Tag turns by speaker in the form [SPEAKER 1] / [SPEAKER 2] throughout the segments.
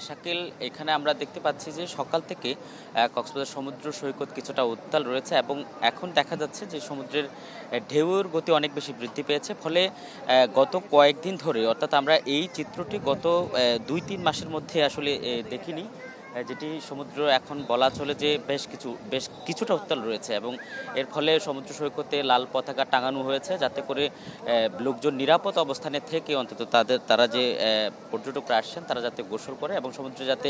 [SPEAKER 1] শাকিল, এখানে আমরা দেখতে পাচ্ছি যে সকাল থেকে কক্সবাজার সমুদ্র সৈকত কিছুটা উত্তাল রয়েছে এবং এখন দেখা যাচ্ছে যে সমুদ্রের ঢেউয়ের গতি অনেক বেশি বৃদ্ধি পেয়েছে। ফলে গত কয়েকদিন ধরে, অর্থাৎ আমরা এই চিত্রটি গত ২-৩ মাসের মধ্যে আসলে দেখিনি, যেটি সমুদ্র এখন বলা চলে যে বেশ কিছুটা উত্তাল রয়েছে এবং এর ফলে সমুদ্র সৈকতে লাল পতাকা টাঙানো হয়েছে, যাতে করে লোকজন নিরাপদ অবস্থানে থেকে অন্তত তারা যে পর্যটকরা আসছেন তারা যাতে গোসল করে এবং সমুদ্রে যাতে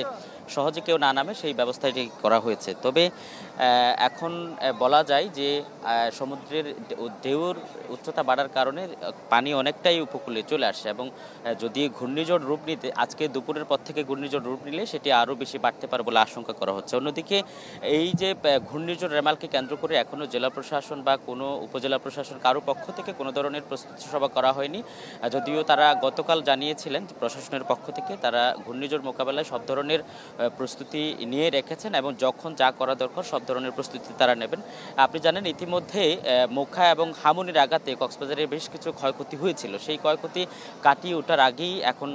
[SPEAKER 1] সহজে কেউ না নামে সেই ব্যবস্থাটি করা হয়েছে। তবে এখন বলা যায় যে সমুদ্রের ঢেউর উচ্চতা বাড়ার কারণে পানি অনেকটাই উপকূলে চলে আসছে এবং যদি ঘূর্ণিঝড় রূপ নিতে আজকে দুপুরের পর থেকে ঘূর্ণিঝড় রূপ নিলে সেটি আরও বেশি বাড়তে পারে বলে আশঙ্কা করা হচ্ছে। অন্যদিকে এই যে ঘূর্ণিঝড় রেমালকে কেন্দ্র করে এখনও জেলা প্রশাসন বা কোনো উপজেলা প্রশাসন কারো পক্ষ থেকে কোনো ধরনের প্রস্তুতি সভা করা হয়নি, যদিও তারা গতকাল জানিয়েছিলেন প্রশাসনের পক্ষ থেকে তারা ঘূর্ণিঝড় মোকাবেলায় সব ধরনের প্রস্তুতি নিয়ে রেখেছেন এবং যখন যা করা দরকার সব ধরনের প্রস্তুতি তারা নেবেন। আপনি জানেন ইতিমধ্যে মোখা এবং হামুনের আঘাতে কক্সবাজারে বেশ কিছু ক্ষয়ক্ষতি হয়েছিল। সেই ক্ষয়ক্ষতি কাটিয়ে ওঠার আগেই এখন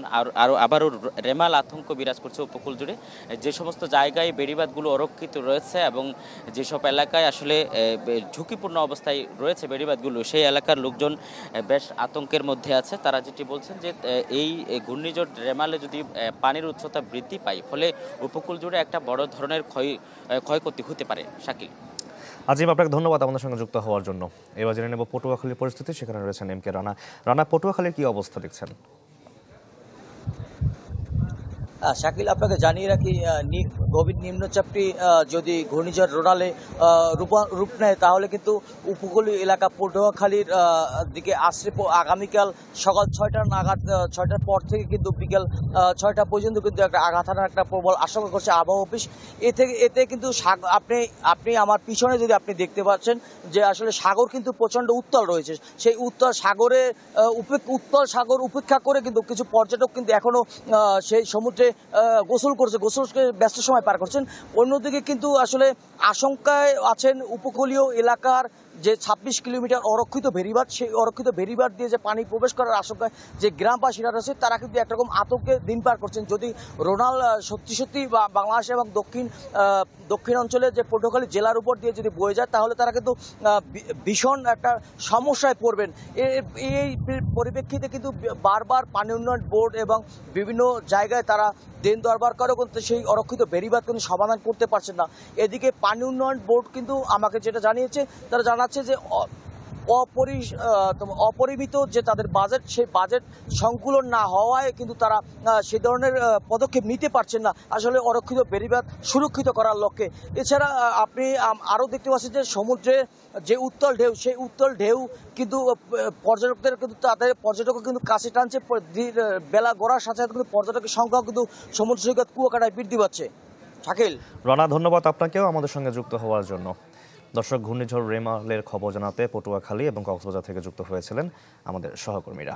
[SPEAKER 1] আবারও রেমাল আতঙ্ক বিরাজ করছে উপকূল জুড়ে। যে সমস্ত জায়গায় বেড়িবাঁধগুলো অরক্ষিত রয়েছে এবং যেসব এলাকায় আসলে ঝুঁকিপূর্ণ অবস্থায় রয়েছে বেড়িবাঁধগুলো, সেই এলাকার লোকজন বেশ আতঙ্কের মধ্যে আছে। তারা যেটি বলছেন যে এই ঘূর্ণিঝড় রেমালে যদি পানির উচ্চতা বৃদ্ধি পায় ফলে উপকূল জুড়ে একটা বড় ধরনের ক্ষয়ক্ষতি হতে পারে। শাকিল,
[SPEAKER 2] আজিম, আপনাকে ধন্যবাদ আমাদের সঙ্গে যুক্ত হওয়ার জন্য। এবার জেনে নেব পটুয়াখালীর পরিস্থিতি। সেখানে রয়েছেন এম কে রানা। রানা, পটুয়াখালীর কি অবস্থা দেখছেন?
[SPEAKER 3] শাকিল, আপনাকে জানিয়ে রাখি, গভীর নিম্নচাপটি যদি ঘূর্ণিঝড় রোনালে রূপ নেয় তাহলে কিন্তু উপকূলীয় এলাকা পটুয়াখালীর দিকে আসছে আগামীকাল সকাল 6টার নাগাদ, 6টার পর থেকে কিন্তু বিকেল 6টা পর্যন্ত কিন্তু একটা আঘাত হানার একটা প্রবল আশঙ্কা করছে আবহাওয়া অফিস। এতে কিন্তু আপনি আমার পিছনে যদি আপনি দেখতে পাচ্ছেন যে আসলে সাগর কিন্তু প্রচণ্ড উত্তাল রয়েছে। সেই উত্তাল সাগর উপেক্ষা করে কিন্তু কিছু পর্যটক কিন্তু এখনো সেই সমুদ্রে গোসল ব্যস্ত সময় পার করছেন। অন্যদিকে কিন্তু আসলে আশঙ্কায় আছেন উপকূলীয় এলাকার যে ২৬ কিলোমিটার অরক্ষিত ভেড়িবাঁধ, সেই অরক্ষিত ভেড়িবাঁধ দিয়ে যে পানি প্রবেশ করার আশঙ্কায় যে গ্রামবাসীরা রয়েছে তারা কিন্তু একরকম আতঙ্কে দিন পার করছেন। যদি রোনাল সত্যি বাংলাদেশ এবং দক্ষিণ অঞ্চলে যে পটুয়াখালী জেলার উপর দিয়ে যদি বয়ে যায় তাহলে তারা কিন্তু ভীষণ একটা সমস্যায় পড়বেন। এই পরিপ্রেক্ষিতে কিন্তু বারবার পানি উন্নয়ন বোর্ড এবং বিভিন্ন জায়গায় তারা দেন দরবার করেও কিন্তু সেই অরক্ষিত বেড়িবাঁধ কিন্তু সমাধান করতে পারছেন না। এদিকে পানি উন্নয়ন বোর্ড কিন্তু আমাকে যেটা জানিয়েছে, তারা জানাচ্ছে যে অপরিমিত যে তাদের বাজেট, সেই বাজেট সংকুলন না হওয়ায় কিন্তু তারা সে ধরনের পদক্ষেপ নিতে পারছেন না আসলে অরক্ষিত বেড়িবাঁধ সুরক্ষিত করার লক্ষ্যে। এছাড়া আপনি আরও দেখতে পাচ্ছেন যে সমুদ্রে যে উত্তাল ঢেউ, সেই উত্তাল ঢেউ কিন্তু পর্যটক কিন্তু কাছে টানছে। বেলা গড়ার সাথে সাথে কিন্তু পর্যটকের সংখ্যাও কিন্তু সমুদ্র সৈকত কুয়াকাটায় বৃদ্ধি পাচ্ছে। শাকিল,
[SPEAKER 2] রানা, ধন্যবাদ আপনাকেও আমাদের সঙ্গে যুক্ত হওয়ার জন্য। দর্শক, ঘূর্ণিঝড় রেমালের খবর জানাতে পটুয়াখালী এবং কক্সবাজার থেকে যুক্ত হয়েছিলেন আমাদের সহকর্মীরা।